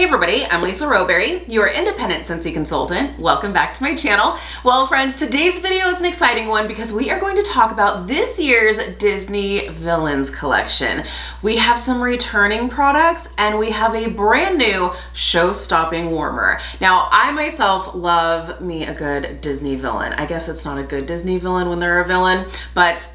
everybody, I'm Lisa Rowberry, your independent Scentsy consultant. Welcome back to my channel. Well friends, today's video is an exciting one because we are going to talk about this year's Disney Villains collection. We have some returning products and we have a brand new show-stopping warmer. Now, I myself love me a good Disney villain. I guess it's not a good Disney villain when they're a villain, but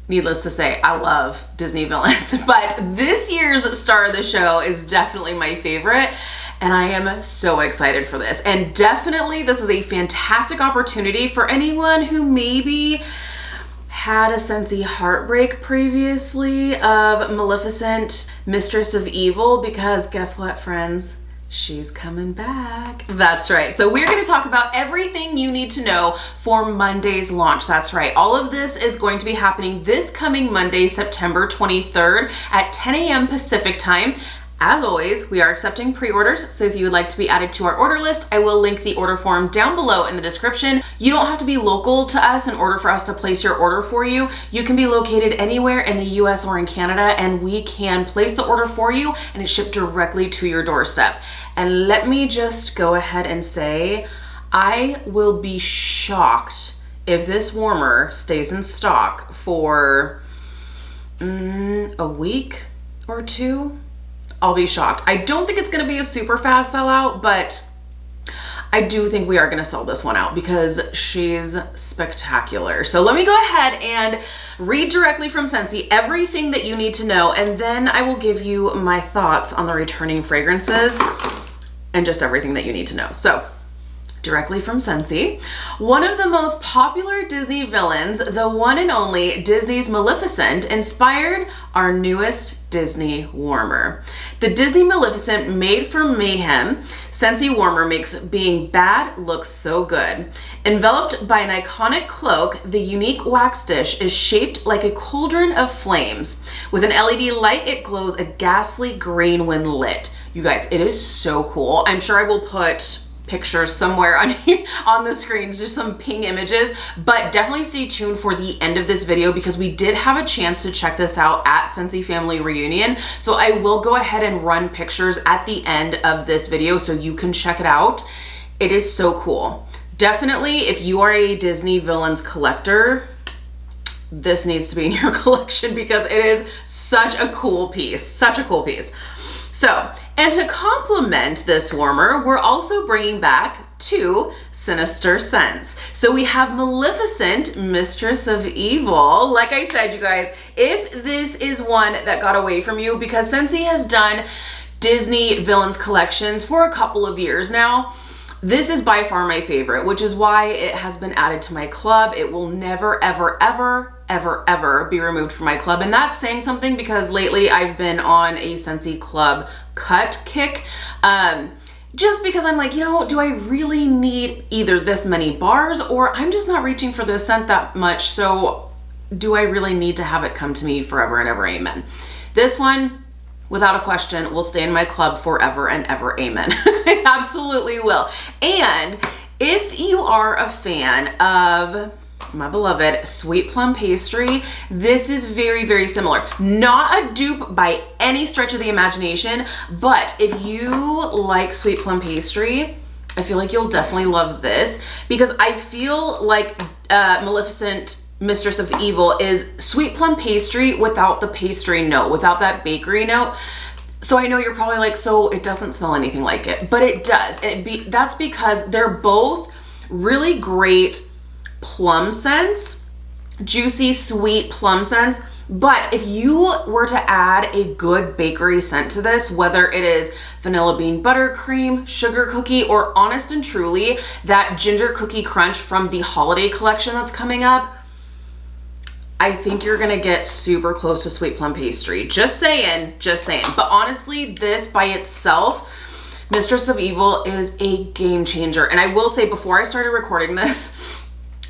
needless to say, I love Disney villains, but this year's star of the show is definitely my favorite, and I am so excited for this. And definitely this is a fantastic opportunity for anyone who maybe had a Scentsy heartbreak previously of Maleficent, Mistress of Evil, because guess what, friends? She's coming back. That's right. So we're going to talk about everything you need to know for Monday's launch. That's right. All of this is going to be happening this coming Monday, September 23rd at 10 a.m. Pacific time. As always, we are accepting pre-orders, so if you would like to be added to our order list, I will link the order form down below in the description. You don't have to be local to us in order for us to place your order for you. You can be located anywhere in the US or in Canada, and we can place the order for you and it's shipped directly to your doorstep. And let me just go ahead and say, I will be shocked if this warmer stays in stock for a week or two. I'll be shocked. I don't think it's gonna be a super fast sellout, but I do think we are gonna sell this one out because she's spectacular. So let me go ahead and read directly from Scentsy everything that you need to know, and then I will give you my thoughts on the returning fragrances and just everything that you need to know. So, directly from Scentsy, one of the most popular Disney villains, the one and only Disney's Maleficent, inspired our newest Disney warmer. The Disney Maleficent, made from Mayhem, Scentsy Warmer makes being bad look so good. Enveloped by an iconic cloak, the unique wax dish is shaped like a cauldron of flames. With an LED light, it glows a ghastly green when lit. You guys, it is so cool. I'm sure I will put pictures somewhere on the screens, just some ping images, but definitely stay tuned for the end of this video because we did have a chance to check this out at Scentsy Family Reunion. So I will go ahead and run pictures at the end of this video so you can check it out. It is so cool. Definitely, if you are a Disney villains collector, this needs to be in your collection because it is such a cool piece, such a cool piece. So, and to complement this warmer, we're also bringing back two sinister scents. So we have Maleficent, Mistress of Evil. Like I said, you guys, if this is one that got away from you, because Scentsy has done Disney villains collections for a couple of years now, this is by far my favorite, which is why it has been added to my club. It will never, ever, ever, ever, ever be removed from my club. And that's saying something because lately I've been on a Sensei Club cut kick. Just because I'm like, you know, do I really need either this many bars or I'm just not reaching for this scent that much. So do I really need to have it come to me forever and ever? Amen. This one, without a question, will stay in my club forever and ever. Amen. It absolutely will. And if you are a fan of my beloved sweet plum pastry, this is very, very similar. Not a dupe by any stretch of the imagination, but if you like sweet plum pastry, I feel like you'll definitely love this because I feel like Maleficent, Mistress of Evil is sweet plum pastry without the pastry note, without that bakery note. So I know you're probably like, so it doesn't smell anything like it, but it does. That's because they're both really great plum scents, juicy, sweet plum scents. But if you were to add a good bakery scent to this, whether it is vanilla bean buttercream, sugar cookie, or honest and truly that ginger cookie crunch from the holiday collection that's coming up, I think you're gonna get super close to sweet plum pastry. Just saying, just saying. But honestly, this by itself, Mistress of Evil, is a game changer. And I will say, before I started recording this,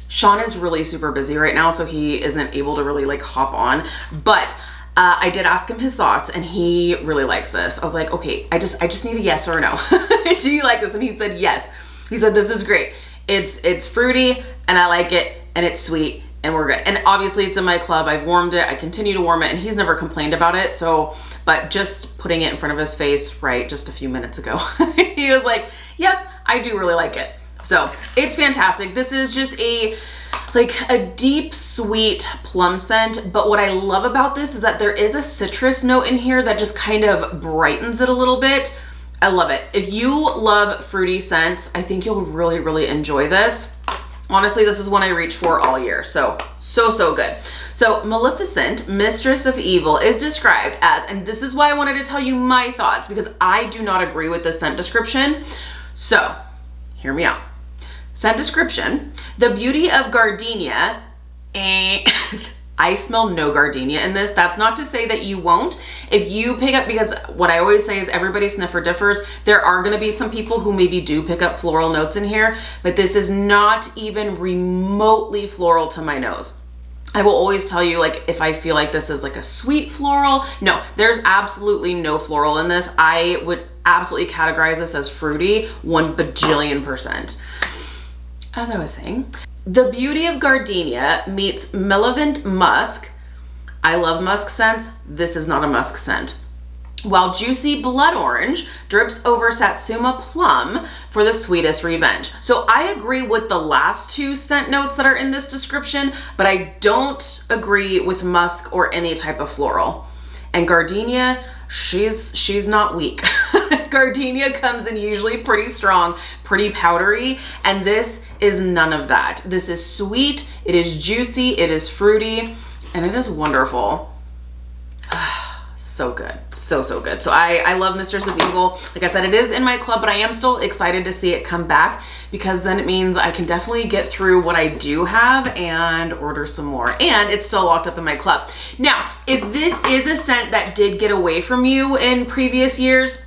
Sean is really super busy right now, so he isn't able to really like hop on. But I did ask him his thoughts and he really likes this. I was like, okay, I just need a yes or a no. Do you like this? And he said yes. He said, this is great. It's fruity and I like it and it's sweet and we're good. And obviously it's in my club. I've warmed it. I continue to warm it, and he's never complained about it. So, but just putting it in front of his face, right, just a few minutes ago, he was like, yep, I do really like it. So it's fantastic. This is just like a deep, sweet plum scent. But what I love about this is that there is a citrus note in here that just kind of brightens it a little bit. I love it. If you love fruity scents, I think you'll really, really enjoy this. Honestly, this is one I reach for all year. So good. So Maleficent, Mistress of Evil is described as, and this is why I wanted to tell you my thoughts, because I do not agree with the scent description. So hear me out. Scent description: the beauty of gardenia. I smell no gardenia in this. That's not to say that you won't. If you pick up, because what I always say is everybody's sniffer differs. There are gonna be some people who maybe do pick up floral notes in here, but this is not even remotely floral to my nose. I will always tell you, like, if I feel like this is like a sweet floral, no, there's absolutely no floral in this. I would absolutely categorize this as fruity, 1 bajillion%. As I was saying, the beauty of gardenia meets malevolent musk. I love musk scents. This is not a musk scent. While juicy blood orange drips over satsuma plum for the sweetest revenge. So I agree with the last 2 scent notes that are in this description, but I don't agree with musk or any type of floral. And gardenia, she's not weak. Gardenia comes in usually pretty strong, pretty powdery, and this is none of that. This is sweet, it is juicy, it is fruity, and it is wonderful. So good, so good. So I love Mistress of Evil. Like I said, it is in my club, but I am still excited to see it come back, because then it means I can definitely get through what I do have and order some more. And it's still locked up in my club. Now, if this is a scent that did get away from you in previous years,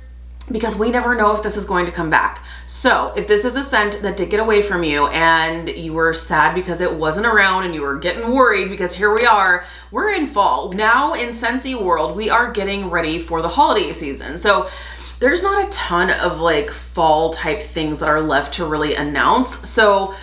because we never know if this is going to come back. So if this is a scent that did get away from you and you were sad because it wasn't around and you were getting worried, because here we are, we're in fall. Now in Scentsy world, we are getting ready for the holiday season. So there's not a ton of like fall type things that are left to really announce. So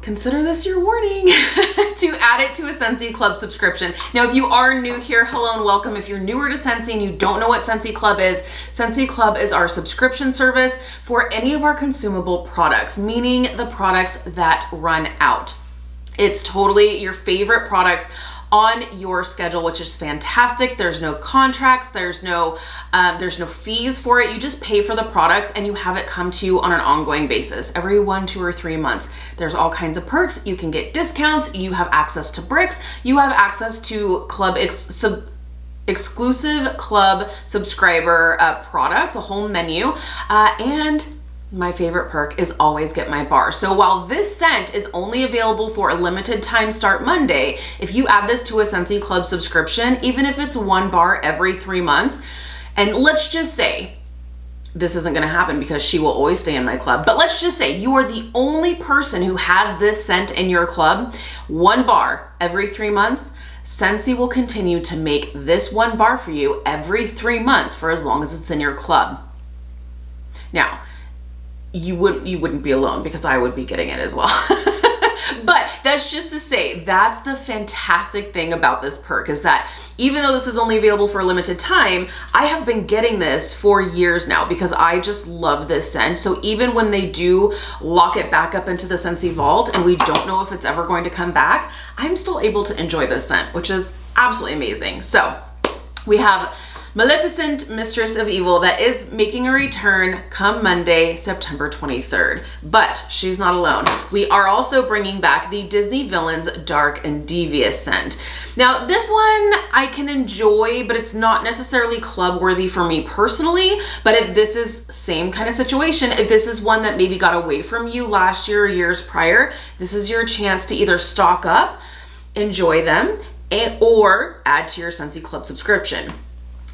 consider this your warning to add it to a Sensei Club subscription. Now, if you are new here, hello and welcome. If you're newer to Sensei and you don't know what Sensei Club is our subscription service for any of our consumable products, meaning the products that run out. It's totally your favorite products on your schedule, which is fantastic. There's no contracts, there's no fees for it. You just pay for the products and you have it come to you on an ongoing basis every 1, 2, or 3 months. There's all kinds of perks. You can get discounts, you have access to bricks, you have access to exclusive club subscriber products, a whole menu, and my favorite perk is always get my bar. So while this scent is only available for a limited time start Monday, if you add this to a Sensei Club subscription, even if it's 1 bar every 3 months, and let's just say, this isn't gonna happen because she will always stay in my club, but let's just say you are the only person who has this scent in your club, 1 bar every 3 months, Sensei will continue to make this 1 bar for you every 3 months for as long as it's in your club. Now, you wouldn't be alone, because I would be getting it as well. But that's just to say, that's the fantastic thing about this perk, is that even though this is only available for a limited time, I have been getting this for years now because I just love this scent. So even when they do lock it back up into the Sensei vault and we don't know if it's ever going to come back, I'm still able to enjoy this scent, which is absolutely amazing. So we have Maleficent, Mistress of Evil, that is making a return come Monday, September 23rd. But she's not alone. We are also bringing back the Disney Villains Dark and Devious scent. Now, this one I can enjoy, but it's not necessarily club worthy for me personally. But if this is same kind of situation, if this is one that maybe got away from you last year or years prior, this is your chance to either stock up, enjoy them, or add to your Sensei Club subscription.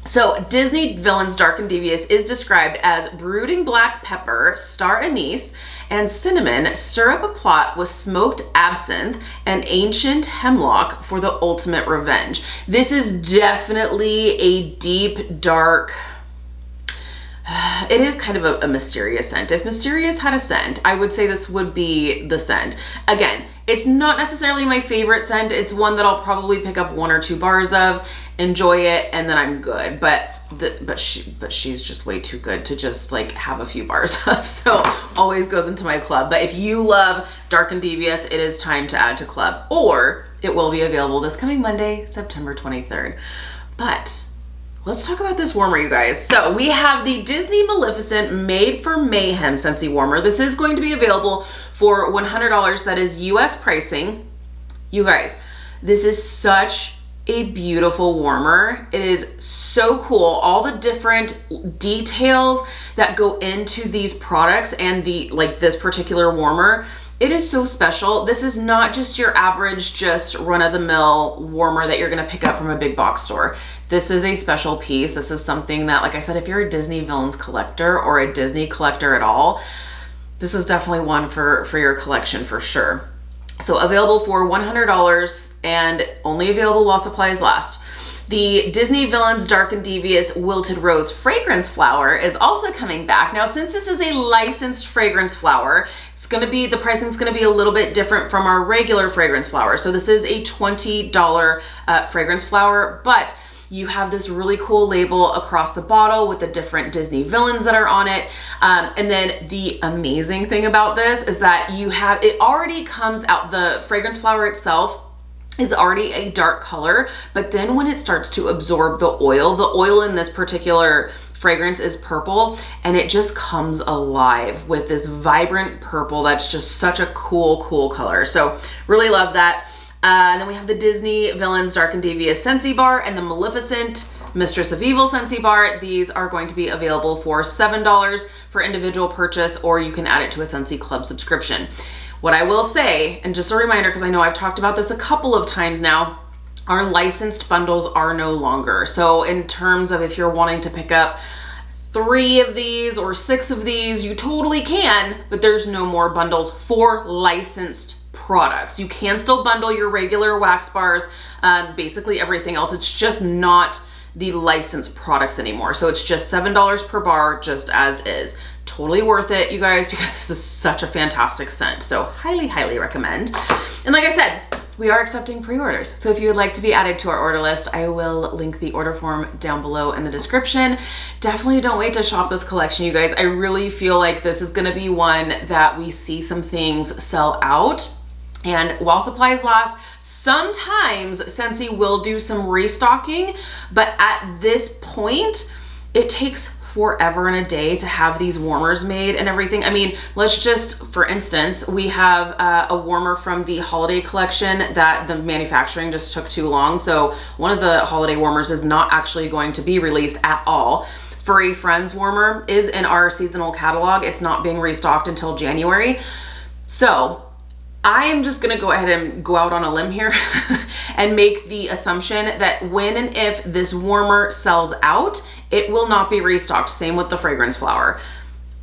So Disney Villains Dark and Devious is described as brooding black pepper, star anise, and cinnamon stir up a plot with smoked absinthe and ancient hemlock for the ultimate revenge. This is definitely a deep, dark, it is kind of a mysterious scent. If mysterious had a scent, I would say this would be the scent. Again, It's not necessarily my favorite scent. It's one that I'll probably pick up 1 or 2 bars of, enjoy it, and then I'm good. But she's just way too good to just like have a few bars of. So always goes into my club. But if you love Dark and Devious, it is time to add to club, or it will be available this coming Monday, September 23rd. But let's talk about this warmer, you guys. So we have the Disney Maleficent Made for Mayhem Scentsy Warmer. This is going to be available for $100. That is US pricing. You guys, this is such a beautiful warmer. It is so cool. All the different details that go into these products and this particular warmer. It is so special. This is not just your average, just run-of-the-mill warmer that you're gonna pick up from a big box store. This is a special piece. This is something that, like I said, if you're a Disney villains collector or a Disney collector at all, this is definitely one for your collection for sure. So available for $100 and only available while supplies last. The Disney Villains Dark and Devious Wilted Rose Fragrance Flower is also coming back. Now, since this is a licensed fragrance flower, the pricing's gonna be a little bit different from our regular fragrance flower. So this is a $20 fragrance flower, but you have this really cool label across the bottle with the different Disney villains that are on it. And then the amazing thing about this is that it already comes out, the fragrance flower itself is already a dark color, but then when it starts to absorb the oil in this particular fragrance is purple, and it just comes alive with this vibrant purple that's just such a cool color. So really love that. And then we have the Disney Villains Dark and Devious Scentsy Bar and the Maleficent Mistress of Evil Scentsy Bar. These are going to be available for $7 for individual purchase, or you can add it to a Sensei Club subscription. What I will say, and just a reminder, because I know I've talked about this a couple of times now, our licensed bundles are no longer. So in terms of if you're wanting to pick up 3 of these or 6 of these, you totally can, but there's no more bundles for licensed products. You can still bundle your regular wax bars, basically everything else. It's just not the licensed products anymore. So it's just $7 per bar, just as is. Totally worth it, you guys, because this is such a fantastic scent. So highly recommend. And like I said, we are accepting pre-orders. So if you would like to be added to our order list, I will link the order form down below in the description. Definitely don't wait to shop this collection, you guys. I really feel like this is gonna be one that we see some things sell out. And while supplies last, sometimes Scentsy will do some restocking, but at this point, it takes forever and a day to have these warmers made and everything. I mean, let's just, for instance, we have a warmer from the holiday collection that the manufacturing just took too long. So one of the holiday warmers is not actually going to be released at all. Furry Friends warmer is in our seasonal catalog. It's not being restocked until January. So I am just gonna go ahead and go out on a limb here and make the assumption that when and if this warmer sells out, it will not be restocked. Same with the fragrance flower.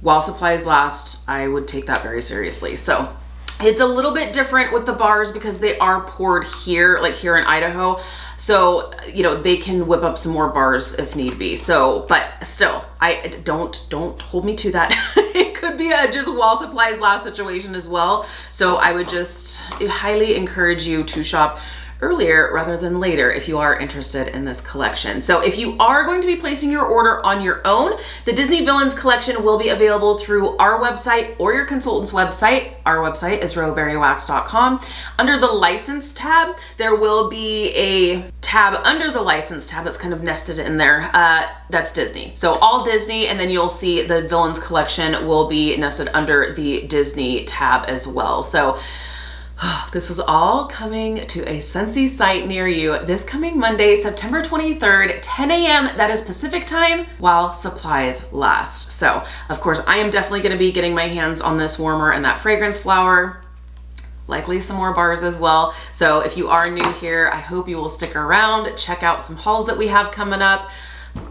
While supplies last, I would take that very seriously. So it's a little bit different with the bars because they are poured here, like here in Idaho. So, you know, they can whip up some more bars if need be. So, but still, don't hold me to that. It could be a just while supplies last situation as well. So I would just highly encourage you to shop earlier rather than later if you are interested in this collection. So if you are going to be placing your order on your own, the Disney Villains collection will be available through our website or your consultant's website. Our website is rowberrywax.com. Under the license tab, there will be a tab under the license tab that's kind of nested in there. That's Disney. So all Disney, and then you'll see the Villains collection will be nested under the Disney tab as well. So this is all coming to a Scentsy site near you this coming Monday, September 23rd, 10 a.m. That is Pacific time, while supplies last. So, of course, I am definitely going to be getting my hands on this warmer and that fragrance flower, likely some more bars as well. So if you are new here, I hope you will stick around, check out some hauls that we have coming up.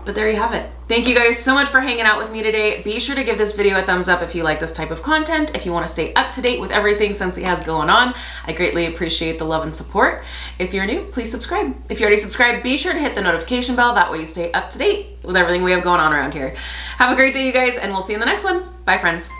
But there you have it. Thank you guys so much for hanging out with me today. Be sure to give this video a thumbs up if you like this type of content, if you want to stay up to date with everything Scentsy has going on. I greatly appreciate the love and support. If you're new, please subscribe. If you already subscribed, be sure to hit the notification bell. That way you stay up to date with everything we have going on around here. Have a great day, you guys, and we'll see you in the next one. Bye, friends.